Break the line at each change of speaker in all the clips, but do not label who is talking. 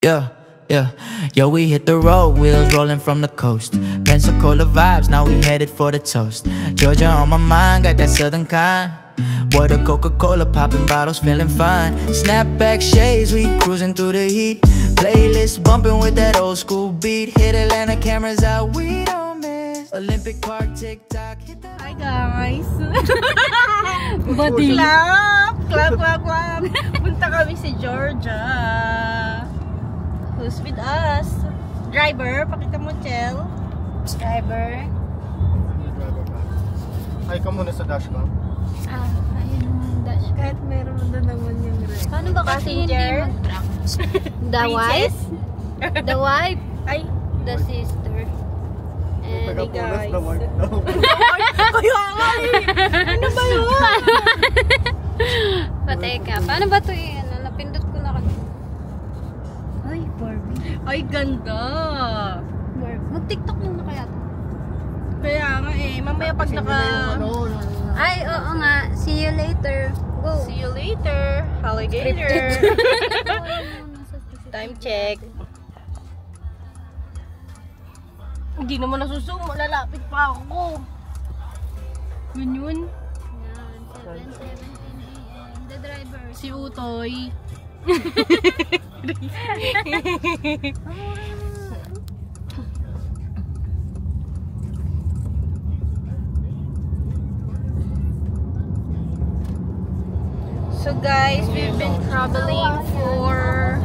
Yeah, yeah. Yo, we hit the road, wheels rolling from the coast. Pensacola vibes, now we headed for the toast. Georgia on my mind, got that southern kind. Boy, the Coca-Cola, popping bottles, feeling fine. Snapback shades, we cruising through the heat. Playlist bumping with that old school beat. Hit Atlanta, cameras out, we don't miss. Olympic Park, TikTok, hit that.
Hi guys!
Body.
Clap! Punta kami si Georgia. Who's with us? Driver, pakita mo, Chel. Driver.
Ay ka muna sa dashcam.
Ayun yung dash. Kahit meron na naman yung red.
Paano ba kasi hindi
Passenger?
mag-drunk?
The wife?
The wife,
Ay,
the sister, and the
Taga-punas
guys.
na wife daw.
kaya nga eh. Ano ba yun?
Pateka, paano ba ito eh? Ano, napindot ko na kasi.
Ay, Barbie. Ay, ganda.
Mag-tiktok muna kaya ito.
Kaya nga eh. Mamaya pag naka...
Ay, oo nga. See you later. Go.
See you later. Alligator. Time check. Hindi naman nasusumo. Lalapit pa ako. Yun.
Yan, 7:17 AM. The driver.
Si Utoy. So guys, we've been traveling for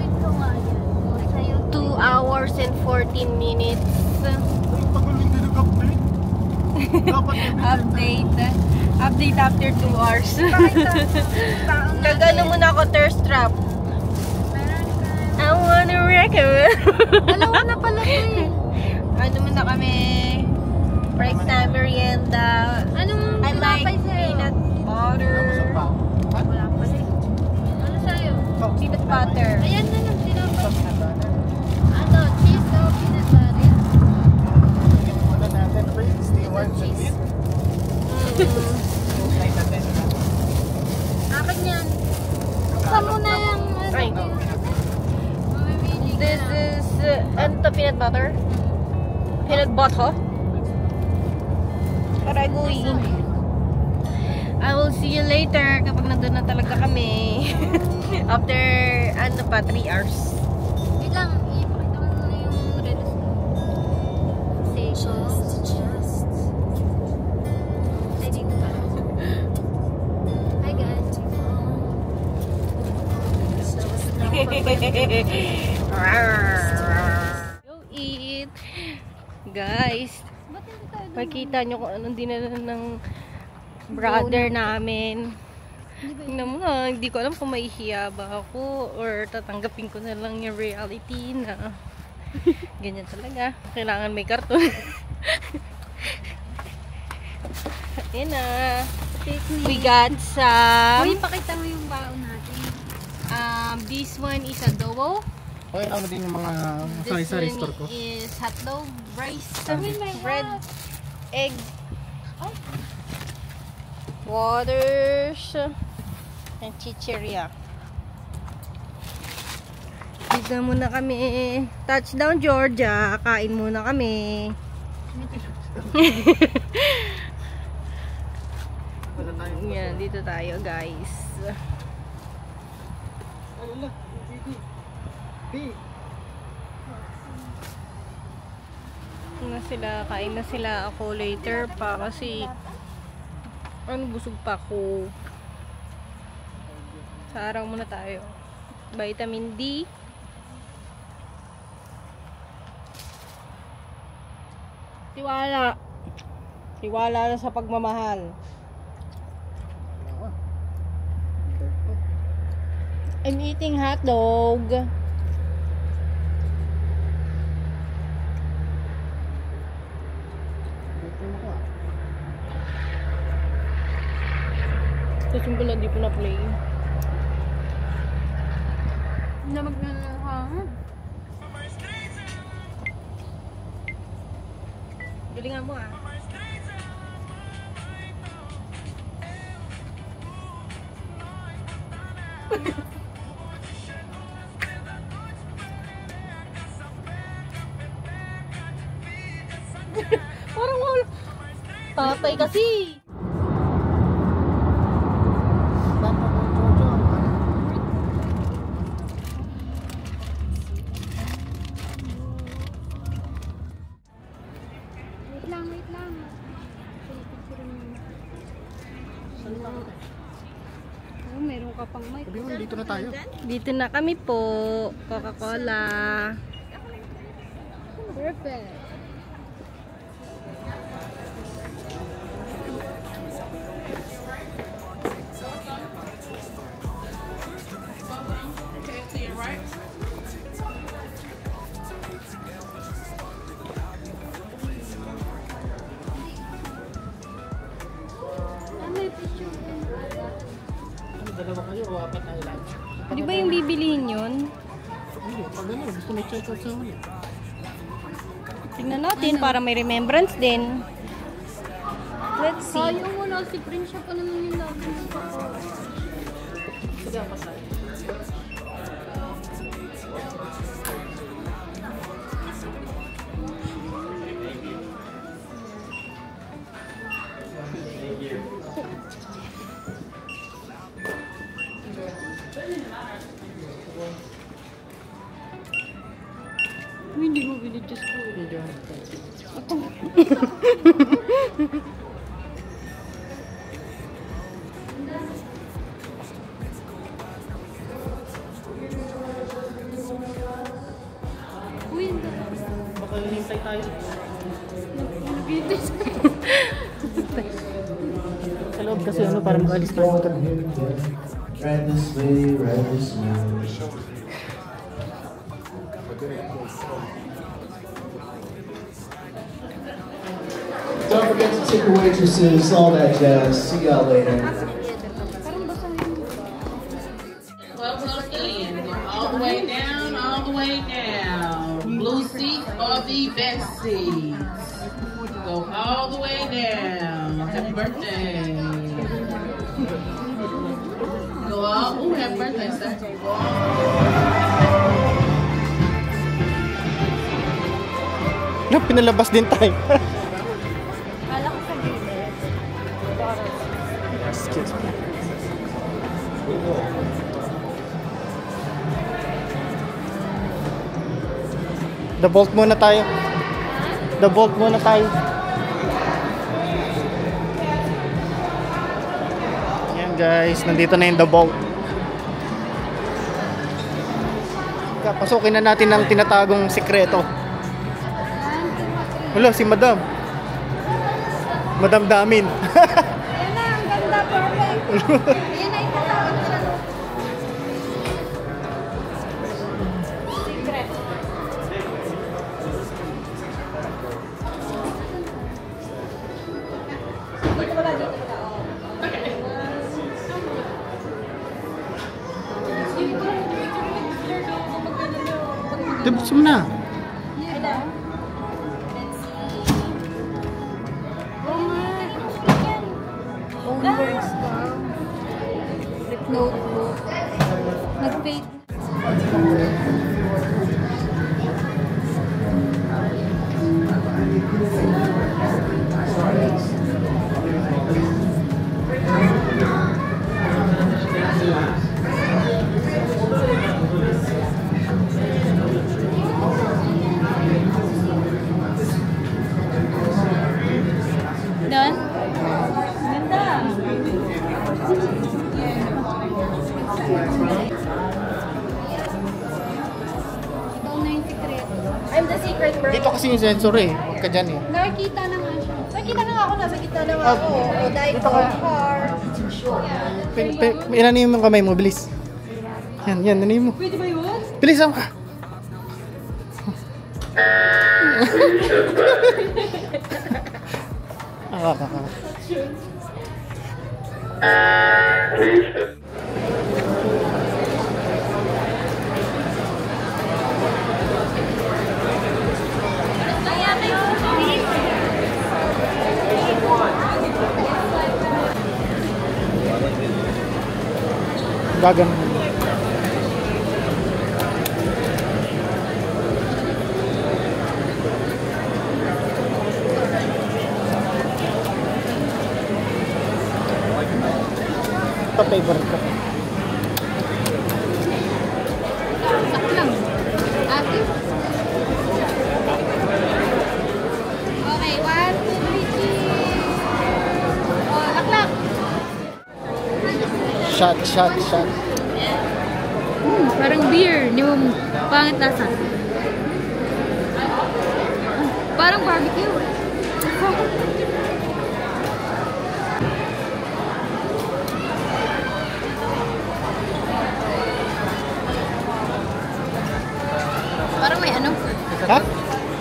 2 hours and 14 minutes. Update after 2 hours. Gagano muna ako thirst trap. I wanna recommend.
Dalawa na pala ito eh.
Ano muna kami? Break time merienda.
Anong
I like
tinapay sa'yo?
peanut butter.
Wala pa rin. Ano sa'yo?
Peanut butter.
Ayan na lang tinapay. Ano, cheese o peanut butter? Cheese. Akin yan. Buksan mo na yung
Ay.
mamimili ka
This
na.
is ano to, peanut butter? Peanut butter? Karagoy. I will see you later kapag nandun na talaga kami. After, ano pa, 3 hours.
Wait lang, ipakita mo muna yung reels mo. Stations. Ay, dito pa. Hi guys.
Go eat! Guys,
Ba't hindi tayo doon?
makita nyo kung anong dinala ng brother namin. Tingnan mo nga, hindi ko alam kung maihiya ba ako or tatanggapin ko na lang yung reality na ganyan talaga. Kailangan may karton. Ayan na. We got some.
Uy, pakita mo yung baon natin.
This one is adobo.
Okay, ano din yung mga sari-sari
This
store ko.
one is hotdog, rice,
my
bread,
God.
egg, waters, and chicheria. Dito muna kami. Touchdown Georgia. Kain muna kami. Yan, dito tayo guys. Na sila, kain na sila. Ako later pa kasi busog pa ako. Sa araw muna tayo. Vitamin D. Tiwala. Tiwala na sa pagmamahal. I'm eating hot dog. Kasi ko lang di po na-play.
Namag na lang ha.
Galingan mo ah. Parang wala. Tatay kasi.
Wait lang. Oh, meron ka pang mic.
Sabi mo, dito na tayo.
Dito na kami po. Coca-Cola.
Perfect.
Dalawa kayo o apat na ilan?
Di ba yung bibilihin yun?
Hindi, pag ano, gusto may check out sa huli.
Tingnan natin para may remembrance din. Let's see.
Sayang wala si Prince, siya pa naman yung lagi.
Hindi mo binidjust ko.
Uy,
Baka hinintay tayo.
nabitis ko.
Sa loob kasi ano, para makalis tayo.
Right this way, right this way. Don't forget to tip your waitresses, all that jazz. See y'all later.
Parang basahin mo ba?
Well, close in. Go all the way down, all the way down. Blue seats are the best seats. Go all the way down. Happy birthday. Go all. Ooh, happy birthday, sir.
No, pinalabas din tayo.
Kala ko sa gilid.
Excuse me. The bolt muna tayo. The bolt muna tayo. Yan guys, nandito na yung the bolt. Pasukin na natin ang tinatagong sikreto. Wala, si Madam. Madam Damin.
Ayan na, ang ganda, perfect. Ayan na, itatawag ko na. Secret. Dito ba na, dito ba na?
Tapos mo na.
Ayan na. Homeworks ka. Flip notebook. Nag-fade.
Done? Ganda.
Ikaw na yung sekreto.
I'm the secret bird.
Dito kasi yung sensor eh. Huwag ka dyan eh.
Nakikita na nga siya.
Nakita na nga ako, nasa gitna na nga ako. O, dahil
Dito
ko,
ka.
car.
Inanin mo yung kamay mo, bilis. Yan, inanin mo.
Pwede ba yun?
Bilis ako. Gagano. Ito favorite ko.
Sak lang. Ate. Okay, 1, 2, 3, cheese. Oh, laklak.
Shot.
Parang beer. Di mo pangit lasa. Parang barbecue. Parang may ano?
Ha?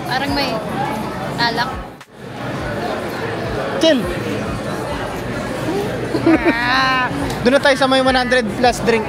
Parang may alak.
Chill! Doon na tayo sa may 100 plus drink.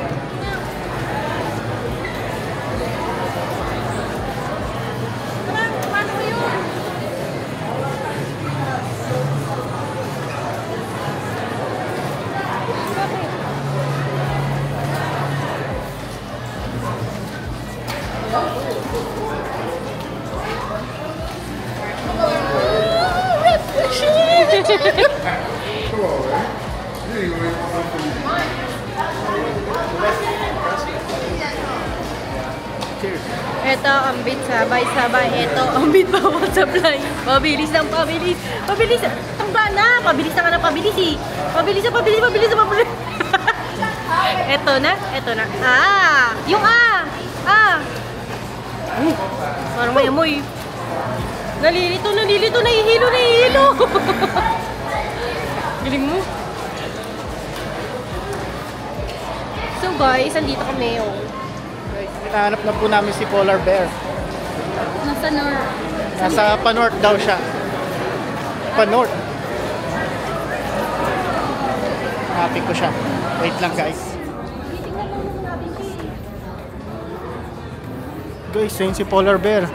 Ito ang beat sabay-sabay. Ito ang beat bawat supply. Pabilis ng pabilis. Pabilis. Tamba na. Pabilis na ka na pabilis eh. Pabilis. Ito na. Ah! Yung ah! Parang may amoy. Nalilito. Nahihilo. Galing mo. So guys, andito kami. Oh.
Hinahanap na po namin si Polar Bear.
Nasa north.
Nasa pa-north daw siya. Pa-north. Hanapin ko siya. Wait lang guys. Guys, yun si Polar Bear.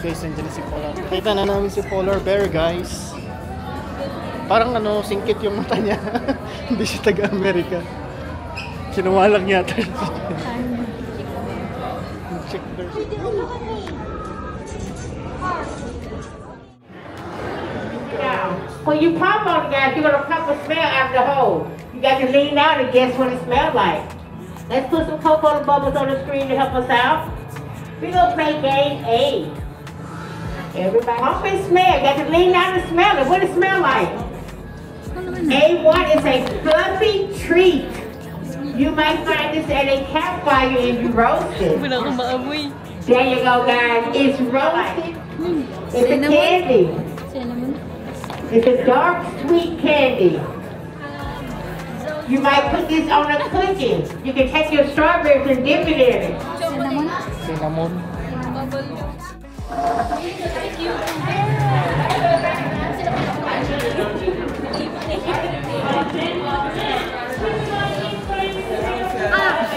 Guys, nandiyan na si Polar Bear. Kita na namin si Polar Bear guys. Parang ano, singkit yung mata niya. Hindi siya taga-Amerika. Kinuha lang yata siya. Check there.
When you pop on the gas, you're gonna pop a smell out the hole. You got to lean out and guess what it smells like. Let's put some Coca-Cola bubbles on the screen to help us out. We're gonna play game A. Everybody, pump and smell. You got to lean out and smell it. What does it smell like? A1 is a fluffy treat. You might find this at a campfire and you roast it.
Wala akong maamoy.
There you go, guys. It's roasted. It's a candy.
Cinnamon.
It's a dark, sweet candy. You might put this on a cookie. You can take your strawberries and dip it in it.
Cinnamon.
Cinnamon.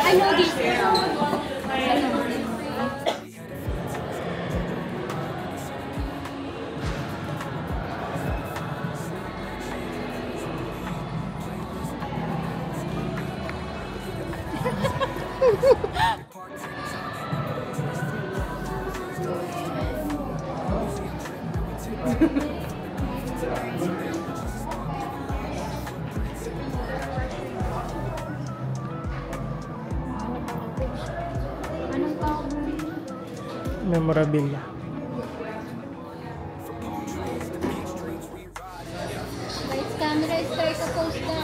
I know this.
Memorabilia.
Lights, camera, start to post na.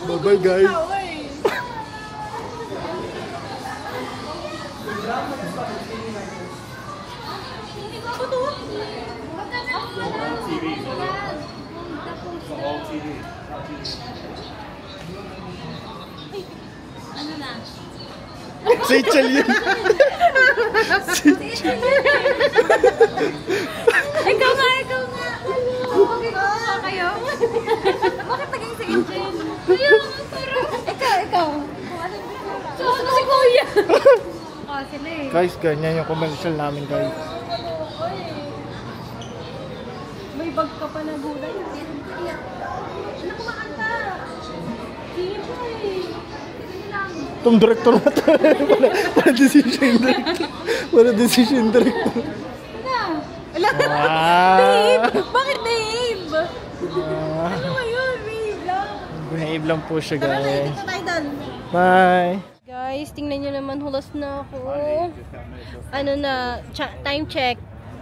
Bye-bye guys.
Ano na?
Si Chel yun.
Ikaw nga! Okay ba kayo? Bakit naging second gen? Ikaw! So, ano si Kuya? sila eh.
Guys, ganyan yung commercial namin, guys.
May bag ka pa na gulay.
Ano kumakanta? Sige po eh.
Itong director na to. Para decision director. Para decision director.
Ala!
Ah.
Babe! Bakit babe? Ano ba yun? Babe lang.
Behave lang po siya,
Tara na,
guys.
dito tayo doon.
Bye!
Guys, tingnan nyo naman, hulas na ako. Ano na, time check.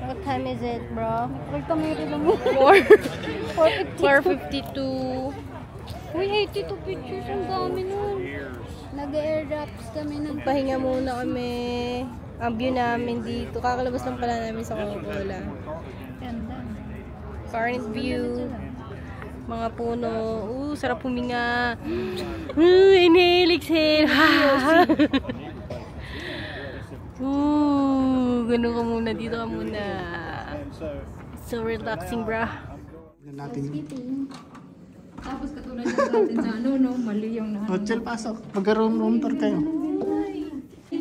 What time is it, bro? 4:52. Uy, 82 pictures. Ang dami nun.
Nag-air-drops kami ng
Pahinga muna kami. Ang view namin dito. Kakalabas lang pala namin sa Coca-Cola.
ganda.
Current view. Mga puno. Sarap huminga. Inhale, exhale. Ganun ka muna. Dito ka muna. So relaxing, bra.
Tapos katulad ng natin sa no, mali yung na.
Hotel, pasok. Mag-room tour kayo.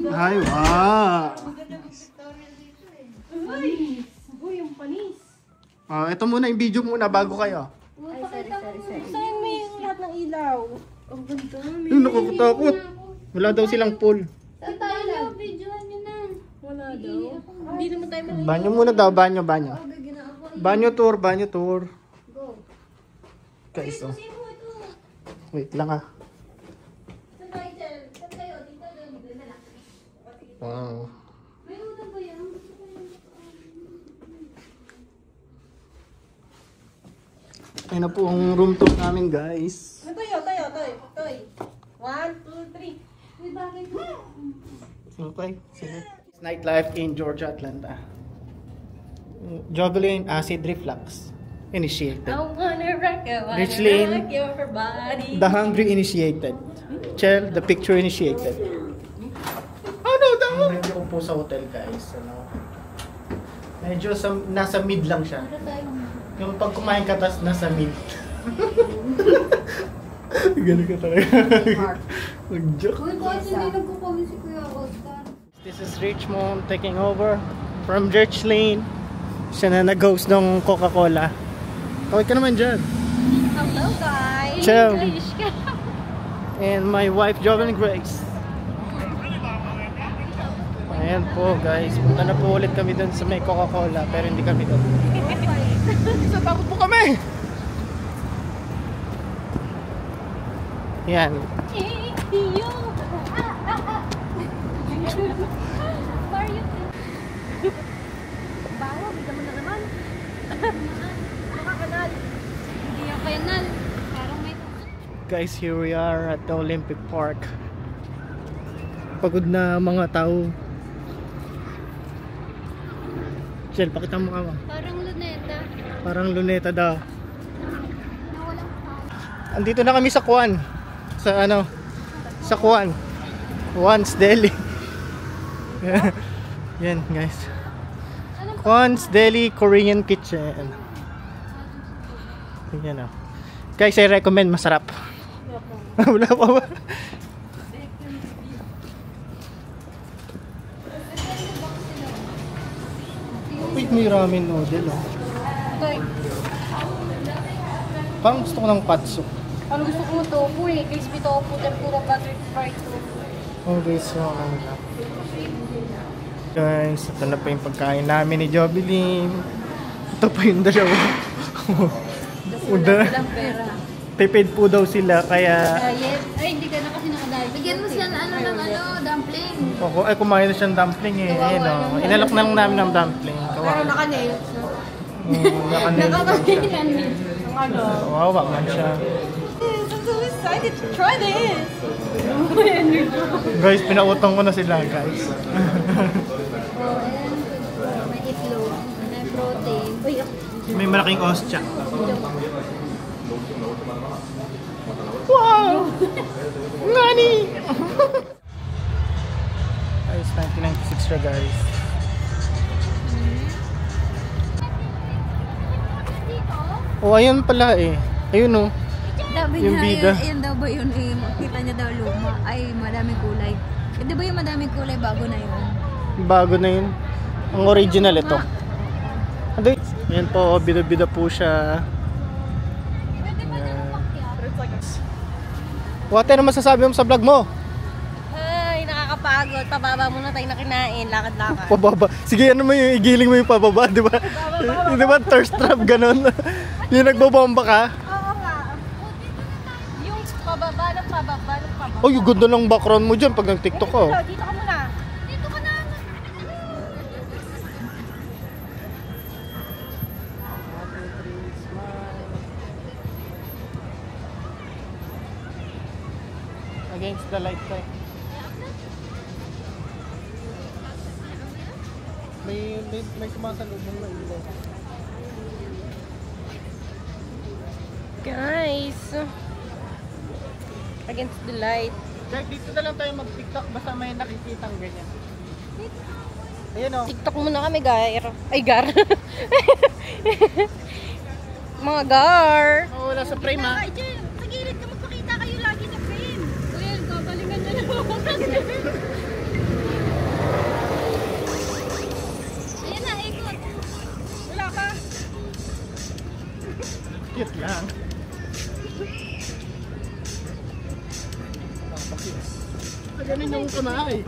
Ay, wow!
Uy, yung panis.
Ito muna yung video muna bago kayo.
Saan mo yung lahat ng ilaw? Ang ganda.
Yung nakakatakot. Wala daw silang pool.
Saan tayo lang? Videohan nyo na.
Wala daw. Hindi naman tayo mali.
Banyo muna daw, banyo. Banyo tour.
Go.
Guys, oh. Wait lang ah.
Saan tayo dyan? Saan kayo? Dito doon. Doon na lang.
Wow.
May utang ba yan?
Ayun na po ang room tour namin, guys.
Tayo. 1, 2, 3.
May bagay ko.
Okay, sige. Nightlife in Georgia, Atlanta. Jovelin acid reflux initiated.
I wanna rock
Richlin,
your body.
The Hungry initiated. Chel, the picture initiated. Ano daw? Medyo ko po sa hotel, guys. Medyo nasa mid lang siya. Yung pag kumain ka, tas nasa mid. Ganun ka talaga. Mag-joke.
Uy, kasi hindi nagkukomment si Kuya Oscar.
This is Richmond taking over from Richlin. Siya na nag-host ng Coca-Cola. Kawit ka naman dyan.
Hello, guys.
Ciao. And my wife, Jovelyn Grace. Ayan po, guys. Punta na po ulit kami dun sa may Coca-Cola. Pero hindi kami dun. So, takot po kami! Yan.
Mario.
Bawa, bigyan mo na naman. Makakanal.
Hindi yung final. Parang may...
Guys, here we are at the Olympic Park. Pagod na mga tao. Chel, pakita mo ka mo.
Parang luneta.
Parang luneta daw.
Na walang tao.
Andito na kami sa Kwan. Sa Kwan. Kwan's Deli. Yan, guys. Kwan's Deli Korean Kitchen. Yan o. Guys, I recommend, masarap. Wala pa ba? Wait, may ramen noodle oh.
Okay.
Parang gusto ko ng patso.
Ano gusto ko tofu eh? Crispy tofu, tempura, butter, fried tofu.
Okay, so ano na. Guys, ito na pa yung pagkain namin ni Jovelyn. Ito pa yung dalawa.
Walang pera.
Tipid po daw sila, kaya...
Diet? Ay, hindi ka na kasi nakadiet. Bigyan mo siya ng dumpling.
Ay, kumain na siyang dumpling eh. Ayun o. Inalok na lang namin ng dumpling.
Pero naka-nails.
Naka-nails lang siya.
Ano?
Wawa man siya.
I'm so excited to try this.
Guys, pinautang ko na sila, guys.
May itlog. May protein. Uy,
May malaking ostya. Wow! Nani! Guys, 1996 siya, guys. Oh, ayun pala eh. Ayun oh.
Sabi
Yung
niya,
bida.
yun daw ba yun eh, makita niya daw luma, ay madaming kulay. Eh, di ba yung madaming kulay bago na yun?
Bago na yun. Ang original ito. Ayan po, bida-bida po siya. What ano masasabi mo sa vlog mo?
Ay, nakakapagod. Pababa muna tayo na kinain. Lakad-lakad.
Pababa. Sige, ano mo yung igiling mo yung pababa, di ba? Di ba thirst trap ganun? Yung nagbobomba ka?
Oo nga. Yung pababa ng pababa ng pababa.
Oh, yung ganda ng background mo dyan pag nag-tiktok ka.
Dito ka muna. Dito ka na.
Against the light tayo. May kumasalubong na ilaw.
Guys. Against the light.
Jack, dito na lang tayo mag-tiktok basta may nakikita ng ganyan. Ayan o.
TikTok muna kami, gar. Ay, gar. Mga gar.
Oh, wala sa frame ha.
Sa gilid ka, magpakita kayo lagi sa frame. Ayan, kabalingan niya na. Ayan na, ikot. Wala ka.
Cute lang. Ganun yung kamay.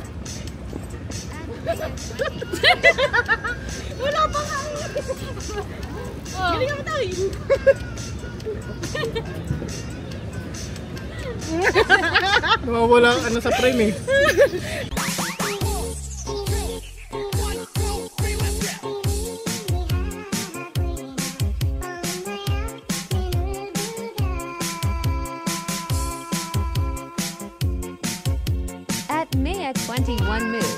Wala pa nga. Galing ako tayo.
Nawawala ang ano sa frame eh.
At Maya 21 Move.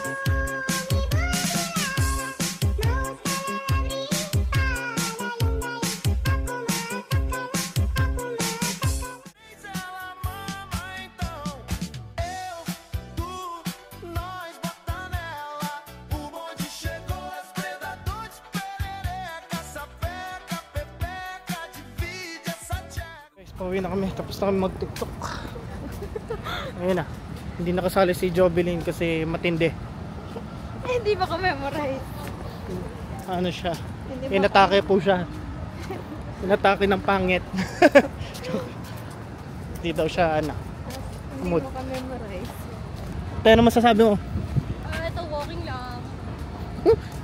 Pauwi na kami, tapos na kami mag-tiktok. Ayun na, hindi nakasali si Jovelyn kasi matindi.
Hindi ba ka-memorize?
Ano siya? Inatake po siya. Inatake ng pangit. Hindi daw siya, ano.
Hindi mo ka-memorize.
Tayo na masasabi mo?
Ito, walking lang.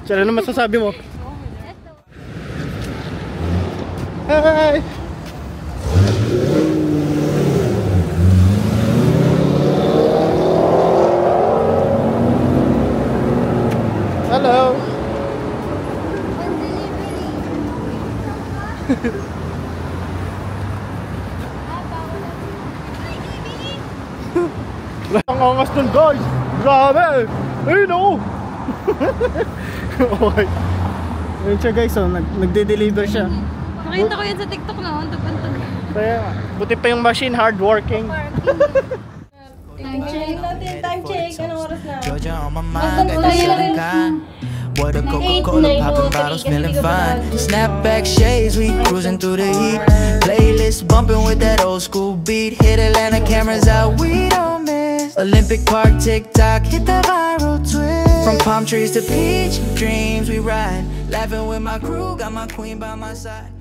Siya na masasabi mo?
Ito.
Hi! Hello! Ang angas nun guys! Grabe! Ayun o! Okay. Ayun siya guys, oh, nagde-deliver siya.
Nakita ko yan sa TikTok na. Tag-tag.
Kaya, buti pa yung machine, hardworking.
Time check natin. Time check. Anong oras na?
Georgia on my mind, got that southern kind. What a Coca-Cola, popping bottles, feeling fine. Snapback shades, we cruising through the heat. Playlist bumping with that old school beat. Hit Atlanta, cameras out, we don't miss. Olympic Park, TikTok, hit that viral twist. From palm trees to peach dreams, we ride. Laughing with my crew, got my queen by my side.